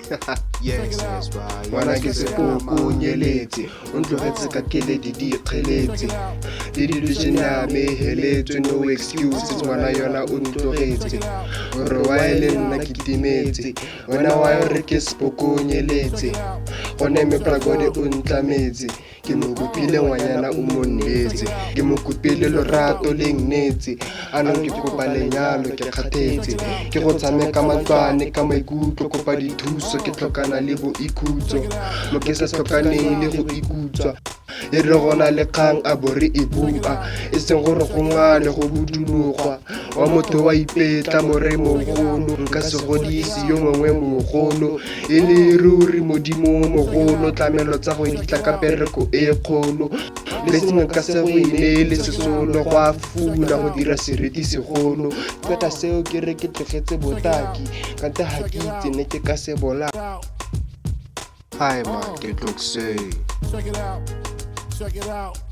Yes, yes, bye. Ngwana ke sepoko nyeletse o ntlogetse ka keledi di ikgeletse le delusion ya me heletswe no excuses ngwana yona o ntlogetse gore wa ele nna ke timetse wena wa re ke sepoko nyeletse gone me pragode o ntlametse ke mo kopile ngwanyana o mo nnetse ke mo kopile lorato le nnetse anong ke kopa lenyalo ke kgathetse ke go tshameka matlwane ka maikutlo kopa dithuso ke tlhokana le bo ikhutso mo ke sa tlhokaneng le go ikutswa e re gona le kgang a bore e bua e seng gore go ngale go budulugwa wa motho wa ipetla more mogolo nka se godise yo mongwe mogolo e le ruri modimo mogolo tlamelo tsa go ditla ka pereko e kgolo le sengwe ka se go ineele sesolo go a fula go dira seriti segolo qeta seo ke re ke tlogetse botaki kante ga ke itse ne ke ka se bola Hi, man, get look say. Check it out. Check it out.